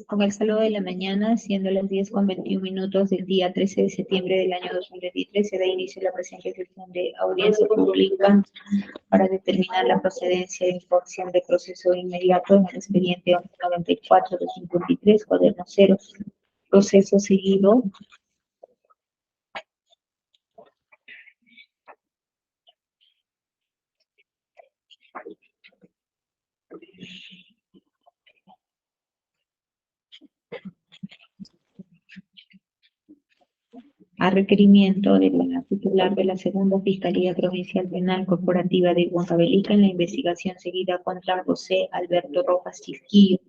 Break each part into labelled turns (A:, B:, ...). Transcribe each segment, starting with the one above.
A: Con el saludo de la mañana, siendo las 10:21 del día 13 de septiembre del año 2023, se da inicio a la presente sesión de audiencia pública para determinar la procedencia de información de proceso inmediato en el expediente 1194-2023, cuaderno 0, proceso seguido. A requerimiento de la titular de la Segunda Fiscalía Provincial Penal Corporativa de Huancavelica en la investigación seguida contra José Alberto Rojas Chisquillo,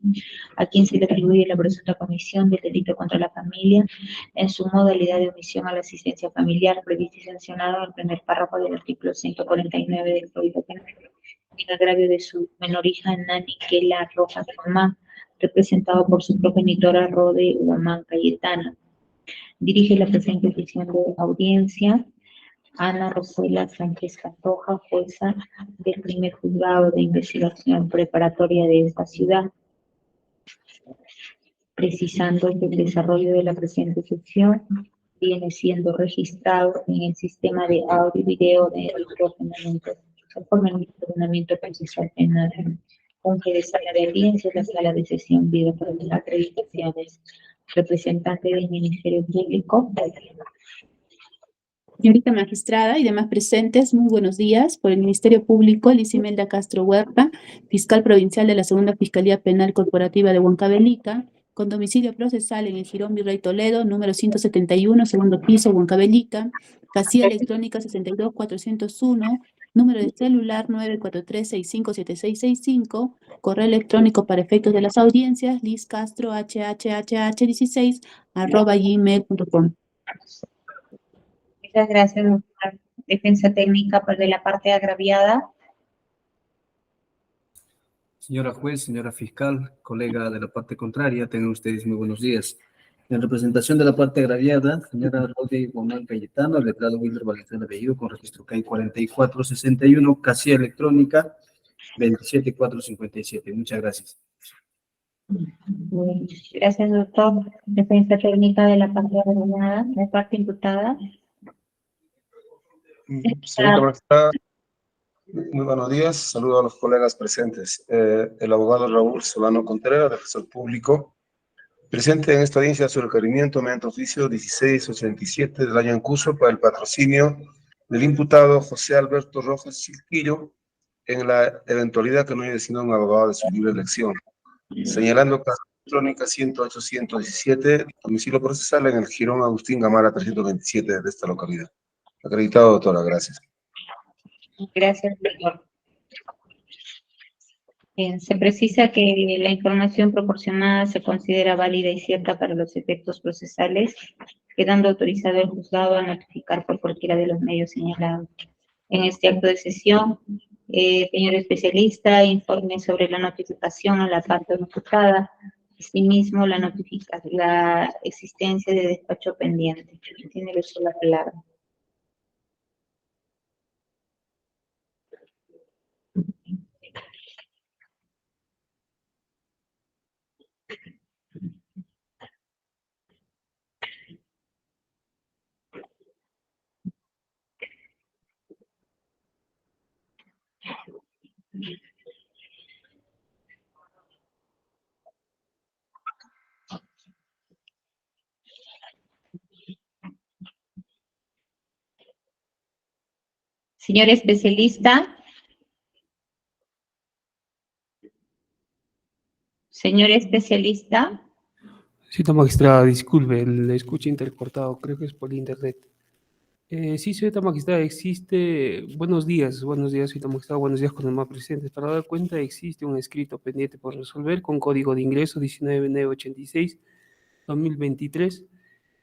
A: a quien se le atribuye la presunta comisión del delito contra la familia en su modalidad de omisión a la asistencia familiar previsto y sancionado en el primer párrafo del artículo 149 del Código Penal, en agravio de su menor hija Nani Kela Rojas Guamán, representado por su progenitora Rode Guamán Cayetana. Dirige la presente sesión de audiencia Ana Rosela Sánchez Pantoja, jueza del primer juzgado de investigación preparatoria de esta ciudad, precisando que el desarrollo de la presente sesión viene siendo registrado en el sistema de audio y video de conforme al ordenamiento procesal penal. Aunque de sala de audiencia, la sala de sesión vida para las acreditaciones. Representante del Ministerio Público.
B: Señorita magistrada y demás presentes, muy buenos días. Por el Ministerio Público, Liz Imelda Castro Huerta, fiscal provincial de la Segunda Fiscalía Penal Corporativa de Huancavelica, con domicilio procesal en el Jirón Virrey Toledo, número 171, segundo piso, Huancavelica, casilla electrónica 62401, número de celular 943657665, correo electrónico para efectos de las audiencias, lizcastro@gmail.com.
A: Muchas gracias, defensa técnica de la parte agraviada.
C: Señora juez, señora fiscal, colega de la parte contraria, tengan ustedes muy buenos días. En representación de la parte agraviada, señora Rode Guamán Cayetano, letrado Wilder Valenzuela Bellido, con registro CAI 4461, casilla electrónica 27457. Muchas gracias.
A: Gracias, doctor. Defensa técnica de la parte agraviada, de parte imputada.
D: Señorita magistrada, muy buenos días. Saludo a los colegas presentes. El abogado Raúl Solano Contreras, defensor público, presente en esta audiencia a su requerimiento mediante oficio 1687 del año en curso para el patrocinio del imputado José Alberto Rojas Chisquillo en la eventualidad que no haya designado un abogado de su libre elección, señalando caso electrónica 108-117, domicilio procesal en el Jirón Agustín Gamara 327 de esta localidad. Acreditado, doctora, gracias.
A: Gracias, doctor. Se precisa que la información proporcionada se considera válida y cierta para los efectos procesales, quedando autorizado el juzgado a notificar por cualquiera de los medios señalados. En este acto de sesión, señor especialista, informe sobre la notificación a la parte notificada, asimismo la existencia de despacho pendiente. Tiene el uso de la palabra. Señor especialista. Señor especialista.
E: Sí, magistrada, disculpe, el escucha intercortado, creo que es por internet. Sí, señorita magistrada, existe, buenos días, señorita magistrada, buenos días con los más presentes. Para dar cuenta, existe un escrito pendiente por resolver con código de ingreso 19.986-2023,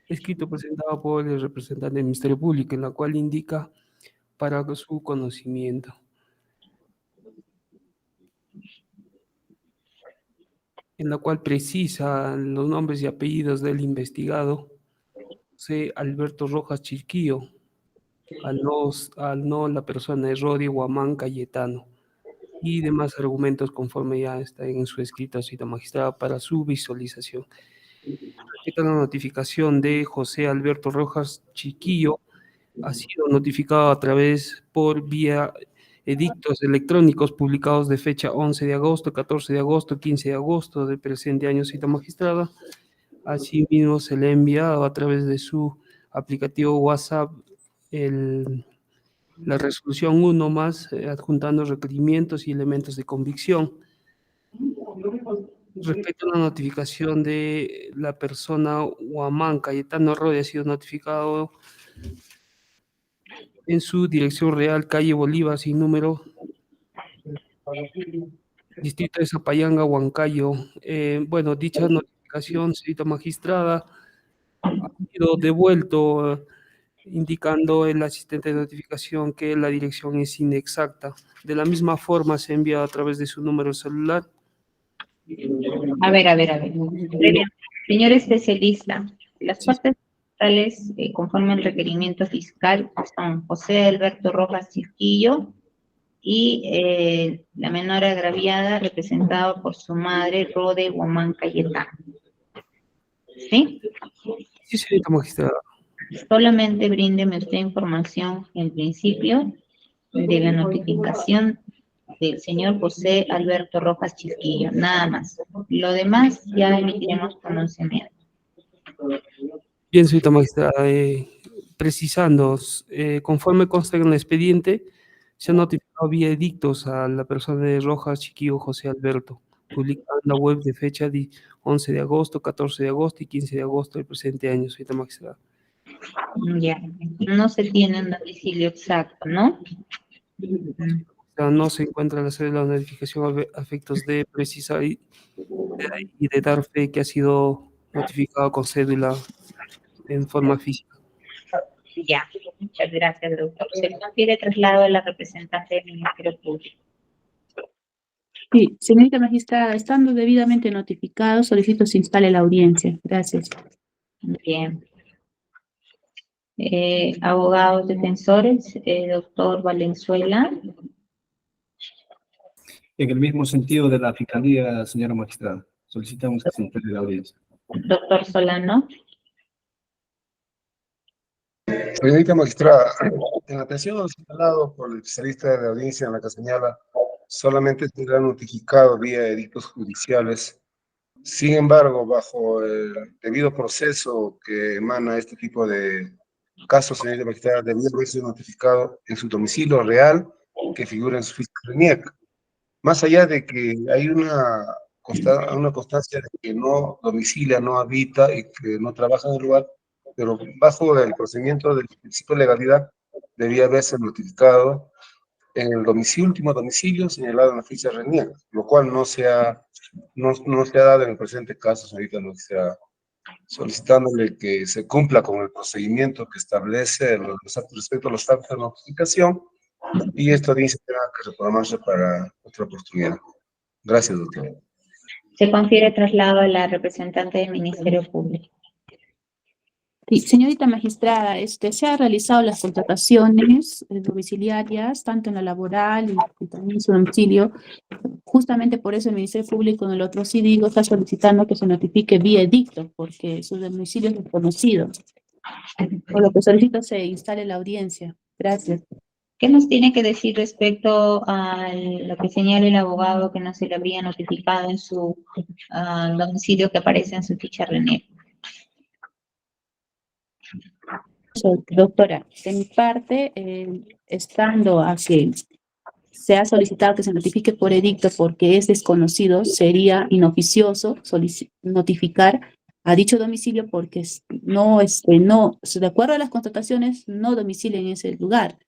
E: escrito presentado por el representante del Ministerio Público, en la cual indica para su conocimiento. En la cual precisa los nombres y apellidos del investigado, José Alberto Rojas Chisquillo, al no la persona es Rodi Guamán Cayetano. y demás argumentos conforme ya está en su escrito, cita magistrada, para su visualización. Respecto a la notificación de José Alberto Rojas Chiquillo, ha sido notificado a través por vía edictos electrónicos publicados de fecha 11 de agosto, 14 de agosto, 15 de agosto del presente año, cita magistrada. Asimismo, se le ha enviado a través de su aplicativo WhatsApp la resolución 1 más, adjuntando requerimientos y elementos de convicción. Respecto a la notificación de la persona Huamán Cayetano Rode, ha sido notificado en su dirección real, calle Bolívar, sin número, distrito de Zapayanga, Huancayo. Bueno, dicha notificación, señorita magistrada, ha sido devuelto, indicando el asistente de notificación que la dirección es inexacta. De la misma forma, se envía a través de su número celular.
A: A ver. Señor especialista, las
E: Sí.
A: partes tales conforme al requerimiento fiscal son José Alberto Rojas Chiquillo y la menor agraviada representada por su madre, Rode Guamán Cayetano. ¿Sí?
E: Sí, señorita magistrada.
A: Solamente bríndeme usted información en principio de la notificación del señor José Alberto Rojas Chiquillo, nada más. Lo demás ya emitiremos pronunciamiento.
E: Bien, señorita magistrada, precisando, conforme consta en el expediente, se ha notificado vía edictos a la persona de Rojas Chiquillo José Alberto, publicada en la web de fecha de 11 de agosto, 14 de agosto y 15 de agosto del presente año, señorita magistrada.
A: Ya, no se tiene un domicilio exacto, ¿no?
E: No se encuentra la sede de la notificación a efectos de precisar y de dar fe que ha sido notificado con cédula en forma física.
A: Ya, muchas gracias, doctor. Se le confiere traslado a la representante del Ministerio Público.
B: Sí, señorita magistrada, estando debidamente notificado, solicito se instale la audiencia. Gracias.
A: Bien. Abogados defensores, doctor Valenzuela.
C: En el mismo sentido de la fiscalía, señora magistrada, solicitamos que se instale la audiencia.
A: Doctor Solano.
D: Señorita magistrada, en atención a lo señalado por el especialista de la audiencia en la que señala, solamente será notificado vía edictos judiciales. Sin embargo, bajo el debido proceso que emana este tipo de casos, señorita magistrada, debió haber sido notificado en su domicilio real que figura en su ficha RENIEC. Más allá de que hay una constancia de que no domicilia, no habita y que no trabaja en el lugar, pero bajo el procedimiento del principio de legalidad debía haberse notificado en el último domicilio señalado en la ficha RENIEC, lo cual no se ha dado en el presente caso, señorita magistrada, solicitándole que se cumpla con el procedimiento que establece respecto a los actos de notificación y esta audiencia tenga que reprogramarse para otra oportunidad. Gracias, doctor.
A: Se confiere traslado a la representante del Ministerio Público.
B: Sí, señorita magistrada, se han realizado las contrataciones domiciliarias, tanto en la laboral y también en su domicilio. Justamente por eso el Ministerio Público en el otro sí digo está solicitando que se notifique vía edicto, porque su domicilio es desconocido. Por lo que solicito se instale la audiencia. Gracias.
A: ¿Qué nos tiene que decir respecto a lo que señala el abogado que no se le habría notificado en su domicilio que aparece en su ficha RENIEC?
B: Doctora, de mi parte, estando a que se ha solicitado que se notifique por edicto porque es desconocido, sería inoficioso notificar a dicho domicilio porque no, de acuerdo a las contrataciones, no domicilia en ese lugar.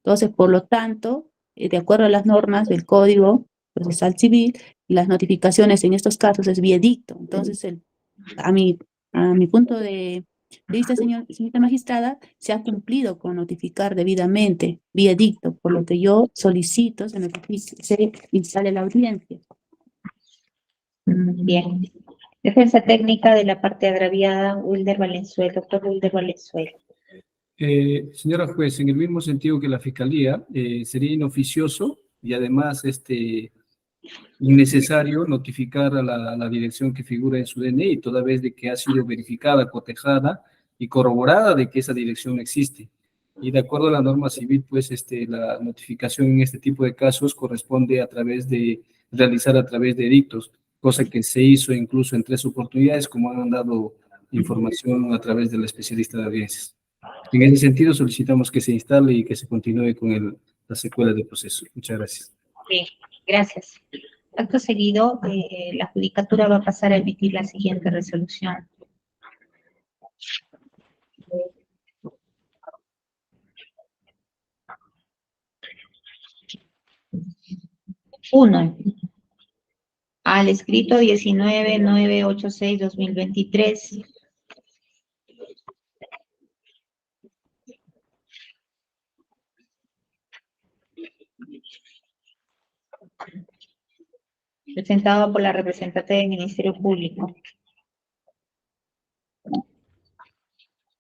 B: Entonces, por lo tanto, de acuerdo a las normas del Código Procesal Civil, las notificaciones en estos casos es vía edicto. Entonces, a mi punto de vista, señorita magistrada, se ha cumplido con notificar debidamente vía edicto, por lo que yo solicito se instale la audiencia.
A: Bien. Defensa técnica de la parte agraviada, Wilder Valenzuela, doctor Wilder Valenzuela.
C: Señora juez, en el mismo sentido que la fiscalía, sería inoficioso y además innecesario notificar a la dirección que figura en su DNI, toda vez de que ha sido verificada, cotejada y corroborada de que esa dirección existe. Y de acuerdo a la norma civil, pues la notificación en este tipo de casos corresponde realizar a través de edictos, cosa que se hizo incluso en 3 oportunidades, como han dado información a través del especialista de audiencias. En ese sentido, solicitamos que se instale y que se continúe con la secuela del proceso. Muchas gracias.
A: Bien, gracias. Acto seguido, la Judicatura va a pasar a emitir la siguiente resolución. Uno, al escrito 19.986/2023, presentado por la representante del Ministerio Público,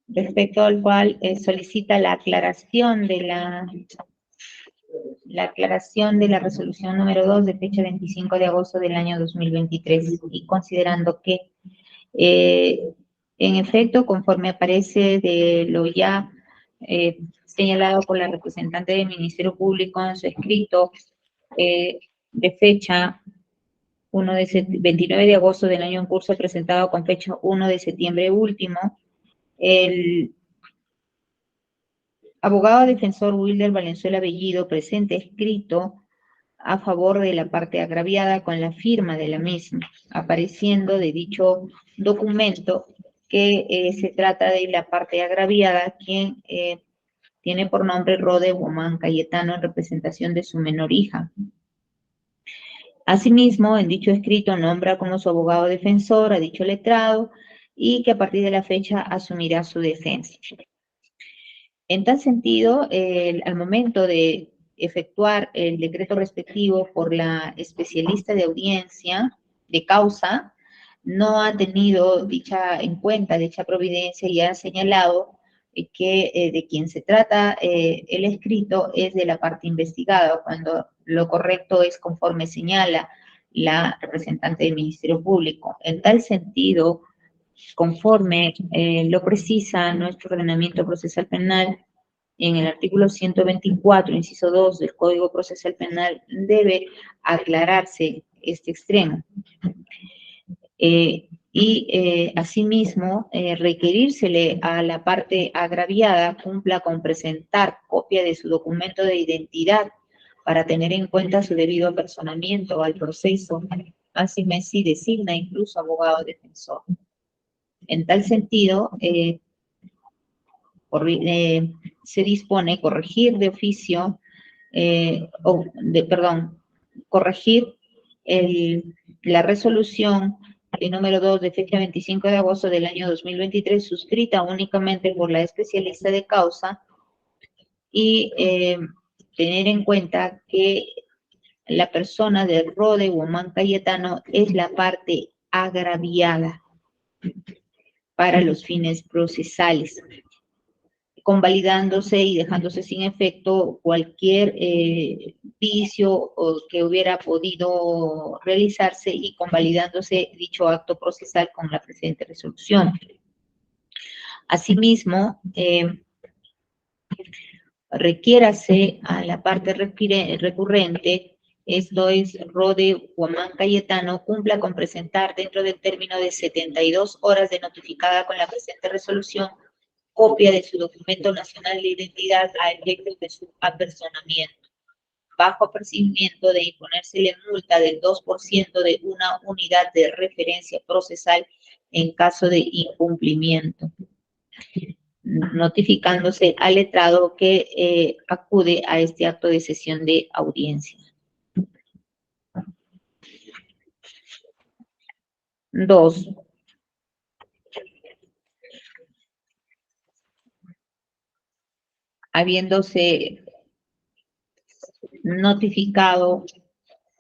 A: respecto al cual solicita la aclaración de la resolución número 2 de fecha 25 de agosto del año 2023, y considerando que, en efecto, conforme aparece de lo ya señalado por la representante del Ministerio Público en su escrito de fecha 29 de agosto del año en curso, presentado con fecha 1 de septiembre último, el abogado defensor Wilder Valenzuela Bellido presenta escrito a favor de la parte agraviada con la firma de la misma, apareciendo de dicho documento que se trata de la parte agraviada, quien tiene por nombre Rode Guamán Cayetano, en representación de su menor hija. Asimismo, en dicho escrito nombra como su abogado defensor a dicho letrado y que a partir de la fecha asumirá su defensa. En tal sentido, al momento de efectuar el decreto respectivo por la especialista de audiencia de causa, no ha tenido en cuenta dicha providencia y ha señalado que de quien se trata el escrito es de la parte investigada, cuando lo correcto es conforme señala la representante del Ministerio Público. En tal sentido, conforme lo precisa nuestro ordenamiento procesal penal, en el artículo 124, inciso 2 del Código Procesal Penal, debe aclararse este extremo. Asimismo, requerírsele a la parte agraviada cumpla con presentar copia de su documento de identidad para tener en cuenta su debido apersonamiento al proceso. Asimismo, designa incluso abogado defensor. En tal sentido, se dispone corregir de oficio, corregir la resolución número 2 de fecha 25 de agosto del año 2023, suscrita únicamente por la especialista de causa, y tener en cuenta que la persona de Rode Guamán Cayetano es la parte agraviada para los fines procesales, convalidándose y dejándose sin efecto cualquier vicio que hubiera podido realizarse y convalidándose dicho acto procesal con la presente resolución. Asimismo, requiérase a la parte recurrente, esto es Rode Guamán Cayetano, cumpla con presentar dentro del término de 72 horas de notificada con la presente resolución copia de su documento nacional de identidad a efectos de su apersonamiento, bajo apercibimiento de imponérsele multa del 2% de una unidad de referencia procesal en caso de incumplimiento, notificándose al letrado que acude a este acto de sesión de audiencia. 2. Habiéndose notificado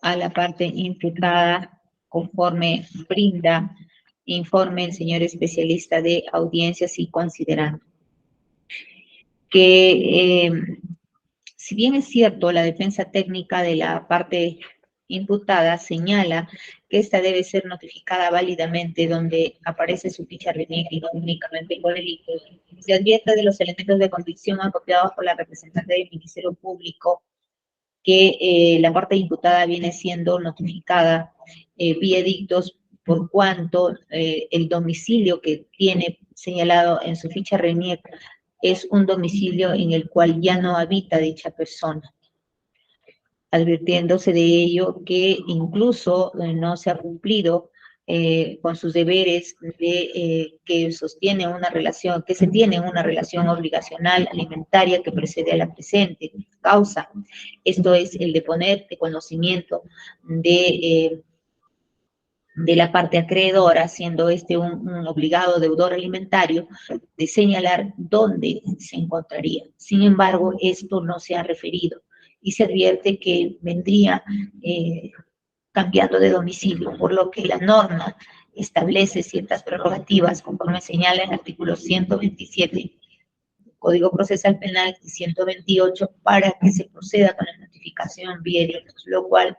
A: a la parte imputada conforme brinda informe el señor especialista de audiencias, y considerando que Si bien es cierto, la defensa técnica de la parte imputada señala que ésta debe ser notificada válidamente donde aparece su ficha RENIEC y no únicamente por delitos, se advierte de los elementos de convicción apropiados por la representante del Ministerio Público que la parte imputada viene siendo notificada vía edictos por cuanto el domicilio que tiene señalado en su ficha RENIEC es un domicilio en el cual ya no habita dicha persona, advirtiéndose de ello que incluso no se ha cumplido con sus deberes de que sostiene una relación, que se tiene una relación obligacional alimentaria que precede a la presente causa. Esto es el de poner de conocimiento de la parte acreedora, siendo este un obligado deudor alimentario, de señalar dónde se encontraría. Sin embargo, esto no se ha referido y se advierte que vendría cambiando de domicilio, por lo que la norma establece ciertas prerrogativas, conforme señala en el artículo 127 Código Procesal Penal y 128, para que se proceda con la notificación vía edictos, lo cual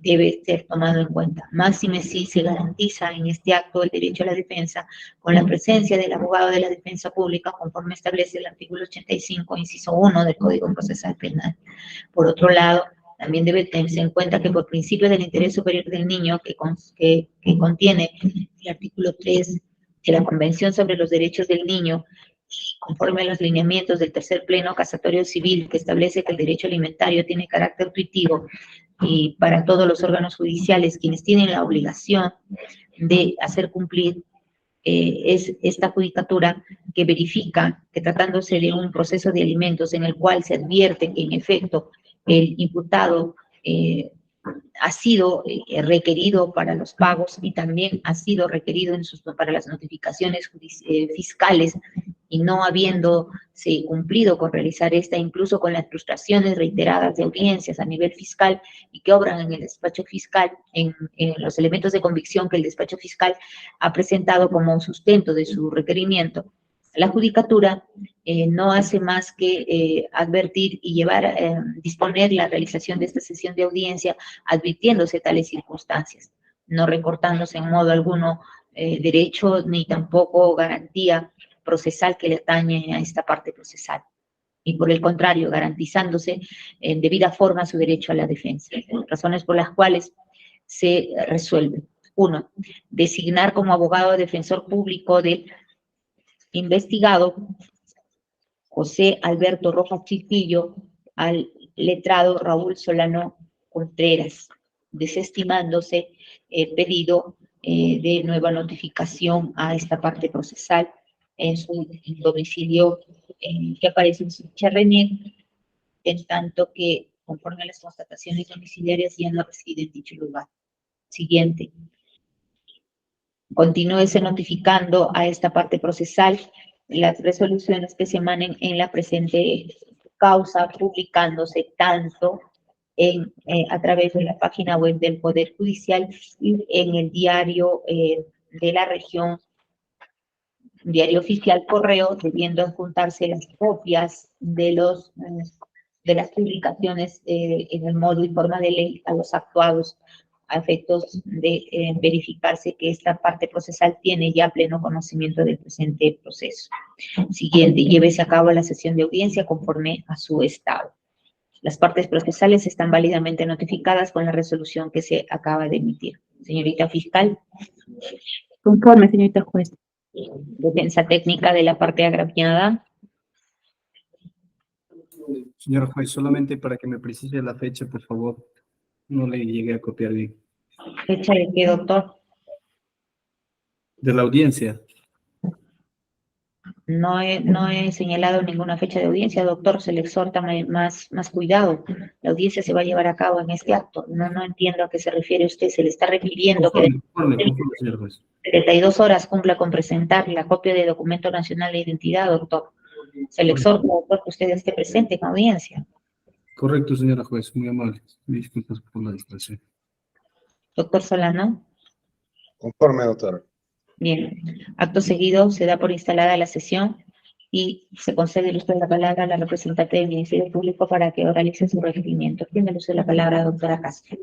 A: debe ser tomado en cuenta. Máxime si se garantiza en este acto el derecho a la defensa con la presencia del abogado de la defensa pública, conforme establece el artículo 85, inciso 1 del Código Procesal Penal. Por otro lado, también debe tenerse en cuenta que por principio del interés superior del niño, que contiene el artículo 3 de la Convención sobre los Derechos del Niño, conforme a los lineamientos del tercer pleno casatorio civil, que establece que el derecho alimentario tiene carácter tuitivo y para todos los órganos judiciales, quienes tienen la obligación de hacer cumplir es esta judicatura que verifica que tratándose de un proceso de alimentos en el cual se advierte que en efecto el imputado ha sido requerido para los pagos y también ha sido requerido para las notificaciones fiscales y no habiéndose cumplido con realizar esta, incluso con las frustraciones reiteradas de audiencias a nivel fiscal y que obran en el despacho fiscal, en los elementos de convicción que el despacho fiscal ha presentado como sustento de su requerimiento, la judicatura no hace más que advertir y disponer la realización de esta sesión de audiencia, advirtiéndose tales circunstancias, no recortándose en modo alguno derecho ni tampoco garantía procesal que le atañe a esta parte procesal. Y por el contrario, garantizándose en debida forma su derecho a la defensa. Razones por las cuales se resuelve. 1. Designar como abogado defensor público del investigado José Alberto Rojas Chiquillo al letrado Raúl Solano Contreras, desestimándose el pedido de nueva notificación a esta parte procesal en su domicilio que aparece en su ficha RENIEC, en tanto que, conforme a las constataciones domiciliarias, ya no reside en dicho lugar. Siguiente. Continúese notificando a esta parte procesal las resoluciones que se emanen en la presente causa, publicándose tanto a través de la página web del Poder Judicial y en el diario de la región, diario oficial Correo, debiendo adjuntarse las copias de las publicaciones en el modo y forma de ley a los actuados a efectos de verificarse que esta parte procesal tiene ya pleno conocimiento del presente proceso. Siguiente, llévese a cabo la sesión de audiencia conforme a su estado. Las partes procesales están válidamente notificadas con la resolución que se acaba de emitir. Señorita fiscal.
B: Conforme, señorita juez.
A: Defensa técnica de la parte agraviada.
C: Señor juez, solamente para que me precise la fecha, por favor. No le llegué a copiar bien.
A: ¿Fecha de qué, doctor?
C: De la audiencia.
A: No he señalado ninguna fecha de audiencia, doctor, se le exhorta más cuidado. La audiencia se va a llevar a cabo en este acto. No entiendo a qué se refiere usted, se le está refiriendo que
C: Conforme, señor juez.
A: 72 horas cumpla con presentar la copia de documento nacional de identidad, doctor. Se le exhorta, doctor, que usted esté presente en audiencia.
C: Correcto, señora juez, muy amable. Disculpas por la distracción.
A: Doctor Solano.
D: Conforme, doctora.
A: Bien. Acto seguido, se da por instalada la sesión. y se concede el uso de la palabra a la representante del Ministerio Público para que oralice su requerimiento. Tiene el uso de la palabra, doctora Castro.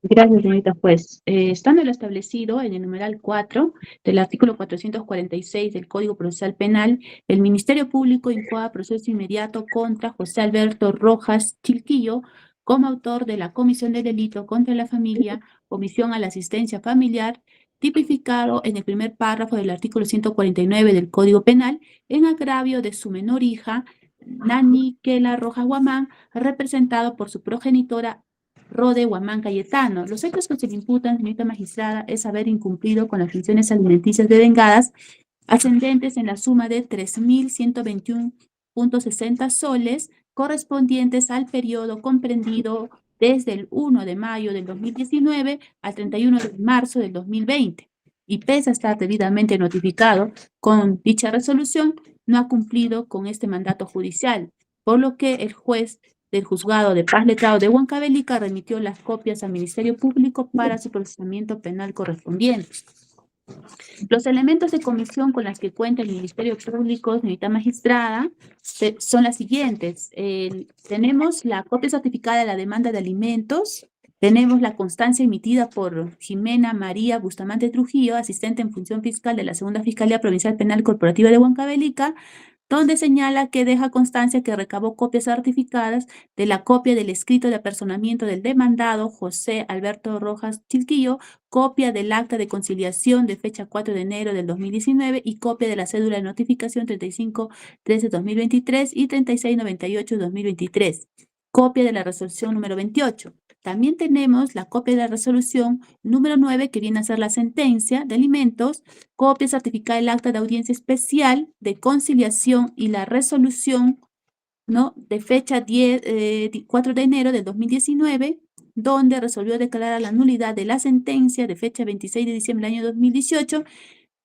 B: Gracias, señorita juez. Estando lo establecido en el numeral 4 del artículo 446 del Código Procesal Penal, el Ministerio Público incoa proceso inmediato contra José Alberto Rojas Chilquillo como autor de la comisión de delito contra la familia, omisión a la asistencia familiar, tipificado en el primer párrafo del artículo 149 del Código Penal, en agravio de su menor hija, Nani Kela Rojas Guamán, representado por su progenitora Rode Guamán Cayetano. Los hechos que se le imputan, señorita magistrada, es haber incumplido con las funciones alimenticias devengadas ascendentes en la suma de 3.121.60 soles correspondientes al periodo comprendido desde el 1 de mayo del 2019 al 31 de marzo del 2020. Y pese a estar debidamente notificado con dicha resolución, no ha cumplido con este mandato judicial, por lo que el juez del Juzgado de Paz Letrado de Huancavelica remitió las copias al Ministerio Público para su procesamiento penal correspondiente. Los elementos de comisión con las que cuenta el Ministerio Público, señorita magistrada, son las siguientes. Tenemos la copia certificada de la demanda de alimentos, tenemos la constancia emitida por Jimena María Bustamante Trujillo, asistente en función fiscal de la Segunda Fiscalía Provincial Penal Corporativa de Huancavelica, donde señala que deja constancia que recabó copias certificadas de la copia del escrito de apersonamiento del demandado José Alberto Rojas Chilquillo, copia del acta de conciliación de fecha 4 de enero del 2019 y copia de la cédula de notificación 3513-2023 y 3698-2023, copia de la resolución número 28. También tenemos la copia de la resolución número 9, que viene a ser la sentencia de alimentos, copia certificada del acta de audiencia especial de conciliación y la resolución, ¿no?, de fecha 4 de enero del 2019, donde resolvió declarar la nulidad de la sentencia de fecha 26 de diciembre del año 2018,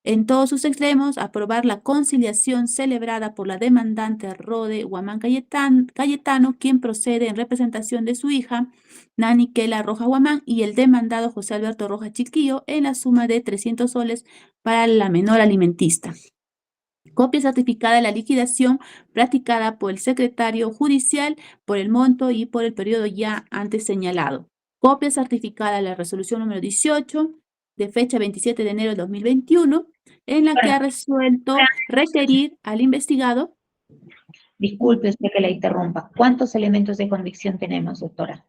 B: en todos sus extremos, aprobar la conciliación celebrada por la demandante Rode Guamán Cayetano, quien procede en representación de su hija, Nani Kela Rojas Guamán, y el demandado José Alberto Rojas Chilquillo, en la suma de 300 soles para la menor alimentista. Copia certificada de la liquidación practicada por el secretario judicial por el monto y por el periodo ya antes señalado. Copia certificada de la resolución número 18, de fecha 27 de enero de 2021, en la que ha resuelto requerir al investigado.
A: Disculpe usted que la interrumpa. ¿Cuántos elementos de convicción tenemos, doctora?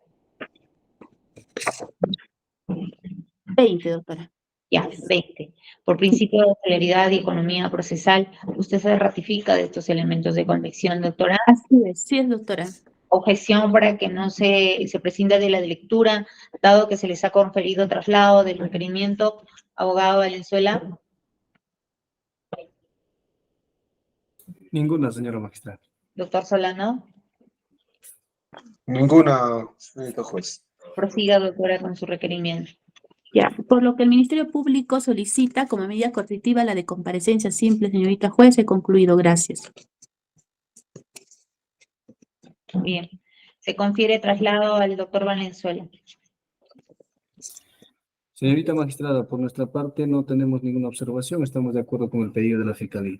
B: 20, doctora.
A: Ya, 20. Por principio de celeridad y economía procesal, ¿usted se ratifica de estos elementos de convicción, doctora?
B: Así es, sí es, doctora.
A: Objeción para que no se prescinda de la lectura, dado que se les ha conferido traslado del requerimiento. Abogado Valenzuela.
C: Ninguna, señora magistrada.
A: Doctor Solano.
D: Ninguna, señorita juez.
A: Prosiga, doctora, con su requerimiento.
B: Ya, por lo que el Ministerio Público solicita como medida coercitiva la de comparecencia simple, señorita juez, he concluido. Gracias.
A: Bien. Se confiere traslado al doctor Valenzuela.
C: Señorita magistrada, por nuestra parte no tenemos ninguna observación, estamos de acuerdo con el pedido de la Fiscalía.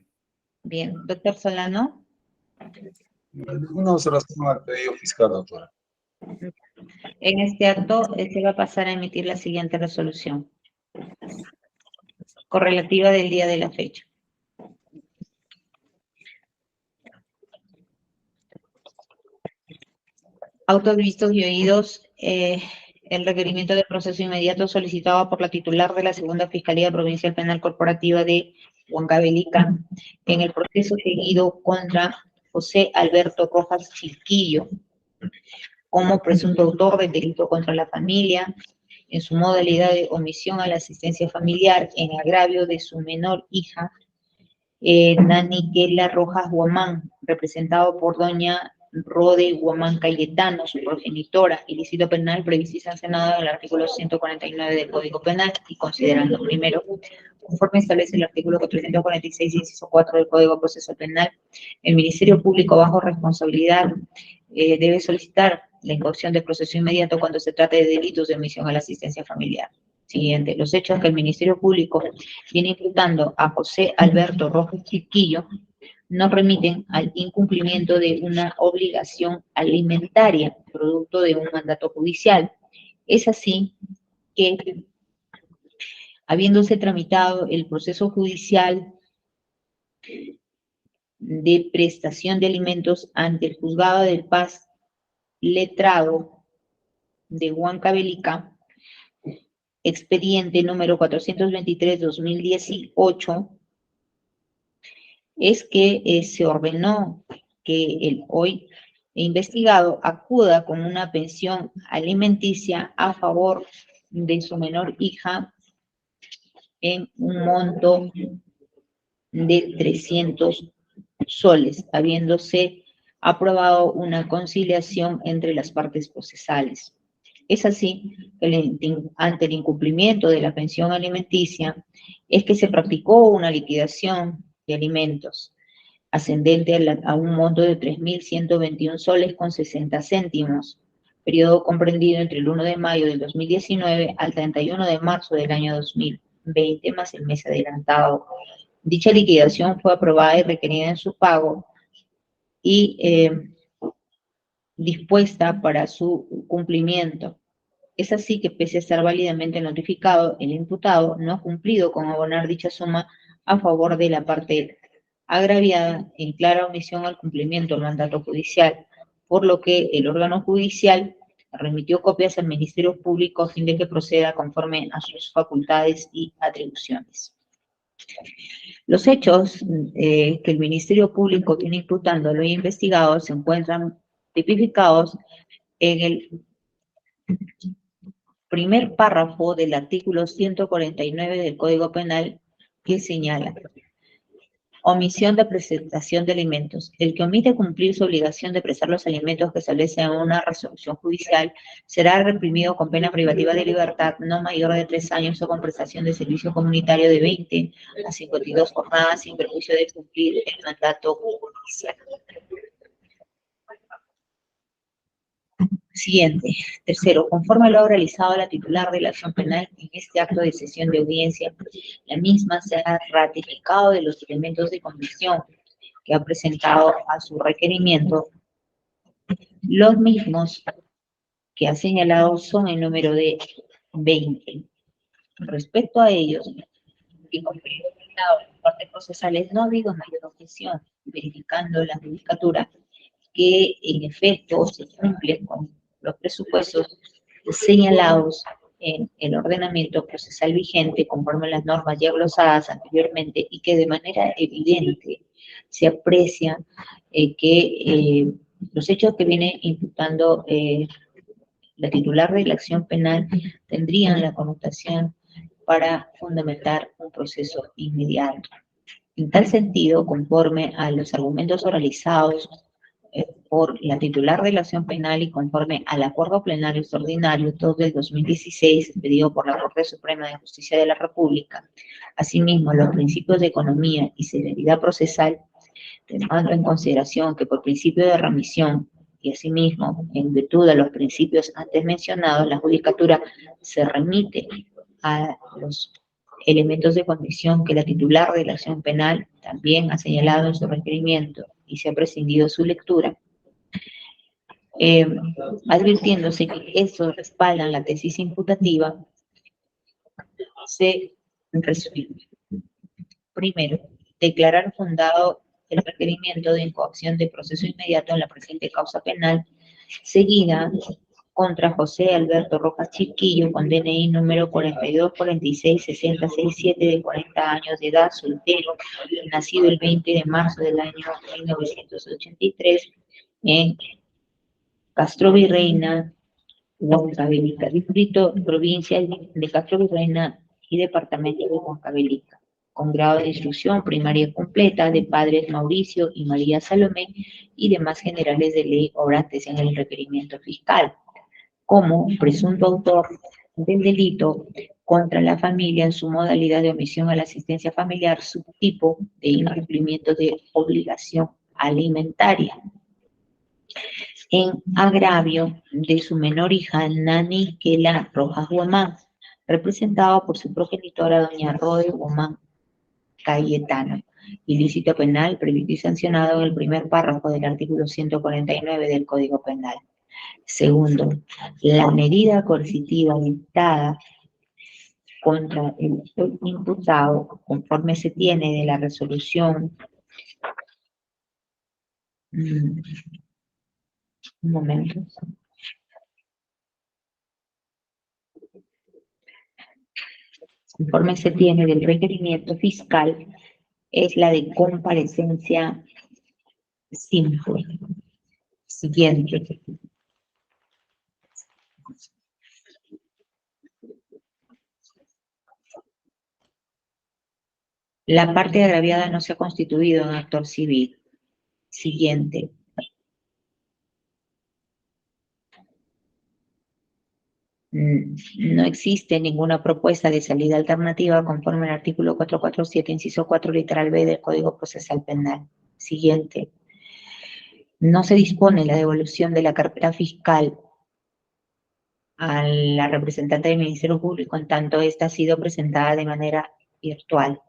A: Bien. Doctor Solano.
D: Ninguna observación al pedido fiscal, doctora.
A: En este acto se va a pasar a emitir la siguiente resolución, correlativa del día de la fecha. Autos vistos y oídos, el requerimiento de proceso inmediato solicitado por la titular de la Segunda Fiscalía Provincial Penal Corporativa de Huancavelica en el proceso seguido contra José Alberto Rojas Chilquillo como presunto autor del delito contra la familia en su modalidad de omisión a la asistencia familiar en agravio de su menor hija, Nani Kela Rojas Guamán, representado por doña Rode Guamán Cayetano, su progenitora, ilícito penal previsto y sancionado en el artículo 149 del Código Penal, y considerando primero, conforme establece el artículo 446, inciso 4 del Código Procesal Penal, el Ministerio Público bajo responsabilidad debe solicitar la incaución de proceso inmediato cuando se trate de delitos de omisión a la asistencia familiar. Siguiente, los hechos que el Ministerio Público viene imputando a José Alberto Rojas Chilquillo nos remiten al incumplimiento de una obligación alimentaria, producto de un mandato judicial. Es así que, habiéndose tramitado el proceso judicial de prestación de alimentos ante el Juzgado de Paz Letrado de Huancavelica, expediente número 423/2018, es que se ordenó que el hoy investigado acuda con una pensión alimenticia a favor de su menor hija en un monto de 300 soles, habiéndose aprobado una conciliación entre las partes procesales. Es así que ante el incumplimiento de la pensión alimenticia es que se practicó una liquidación de alimentos ascendente a un monto de 3.121 soles con 60 céntimos, periodo comprendido entre el 1 de mayo del 2019 al 31 de marzo del año 2020, más el mes adelantado. Dicha liquidación fue aprobada y requerida en su pago y dispuesta para su cumplimiento. Es así que, pese a estar válidamente notificado, el imputado no ha cumplido con abonar dicha suma a favor de la parte agraviada en clara omisión al cumplimiento del mandato judicial, por lo que el órgano judicial remitió copias al Ministerio Público a fin de que proceda conforme a sus facultades y atribuciones. Los hechos que el Ministerio Público viene imputando a los investigados se encuentran tipificados en el primer párrafo del artículo 149 del Código Penal, que señala: omisión de presentación de alimentos. El que omite cumplir su obligación de prestar los alimentos que establece una resolución judicial será reprimido con pena privativa de libertad no mayor de 3 años o con prestación de servicio comunitario de 20 a 52 jornadas sin perjuicio de cumplir el mandato judicial. Siguiente. Tercero, conforme a lo realizado la titular de la acción penal en este acto de sesión de audiencia, la misma se ha ratificado de los elementos de convicción que ha presentado a su requerimiento. Los mismos que ha señalado son en número de 20. Respecto a ellos, y con periodo limitado, las partes procesales no ha habido mayor objeción, verificando la judicatura que en efecto se cumplen con los presupuestos señalados en el ordenamiento procesal vigente conforme a las normas ya glosadas anteriormente, y que de manera evidente se aprecia que los hechos que viene imputando la titular de la acción penal tendrían la connotación para fundamentar un proceso inmediato. En tal sentido, conforme a los argumentos oralizados por la titular de la acción penal y conforme al acuerdo plenario extraordinario 2 del 2016 pedido por la Corte Suprema de Justicia de la República, asimismo los principios de economía y celeridad procesal, tomando en consideración que por principio de remisión y asimismo en virtud de los principios antes mencionados, la judicatura se remite a los elementos de condición que la titular de la acción penal también ha señalado en su requerimiento y se ha prescindido su lectura, advirtiéndose que eso respaldan la tesis imputativa, se resuelve. Primero, declarar fundado el requerimiento de incoacción de proceso inmediato en la presente causa penal, seguida contra José Alberto Rojas Chiquillo, con DNI número 42466067, de 40 años de edad, soltero, nacido el 20 de marzo del año 1983, en Castro Virreina, Huancavelica, distrito provincial de Castro Virreina y departamento de Huancavelica, con grado de instrucción primaria completa de padres Mauricio y María Salomé y demás generales de ley obrantes en el requerimiento fiscal, como presunto autor del delito contra la familia en su modalidad de omisión a la asistencia familiar, subtipo de incumplimiento de obligación alimentaria, en agravio de su menor hija Nani Kela Rojas Guamán, representado por su progenitora doña Rode Guamán Cayetano, ilícito penal previsto y sancionado en el primer párrafo del artículo 149 del Código Penal. Segundo, la medida coercitiva dictada contra el imputado, conforme se tiene de la resolución, un momento, conforme se tiene del requerimiento fiscal, es la de comparecencia simple. Siguiente. La parte agraviada no se ha constituido en actor civil. Siguiente. No existe ninguna propuesta de salida alternativa conforme al artículo 447, inciso 4, literal B del Código Procesal Penal. Siguiente. No se dispone la devolución de la carpeta fiscal a la representante del Ministerio Público, en tanto esta ha sido presentada de manera virtual.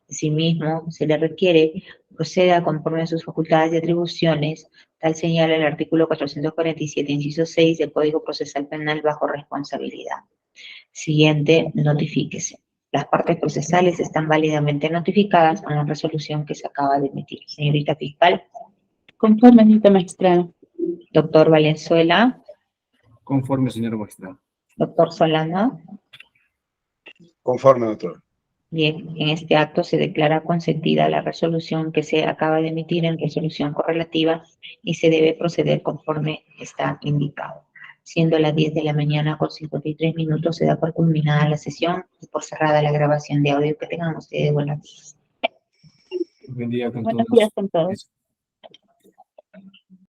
A: Asimismo, se le requiere proceda conforme a sus facultades y atribuciones, tal señala el artículo 447, inciso 6 del Código Procesal Penal bajo responsabilidad. Siguiente, notifíquese. Las partes procesales están válidamente notificadas con la resolución que se acaba de emitir. Señorita fiscal.
B: Conforme, señorita magistrada.
A: Doctor Valenzuela.
C: Conforme, señora magistrada.
A: Doctor Solano.
D: Conforme, doctor.
A: Bien, en este acto se declara consentida la resolución que se acaba de emitir en resolución correlativa y se debe proceder conforme está indicado. Siendo las 10 de la mañana con 53 minutos, se da por culminada la sesión y por cerrada la grabación de audio. Que tengan ustedes buenos días.
C: Buen día con
B: Buenos
C: todos.
B: días con todos.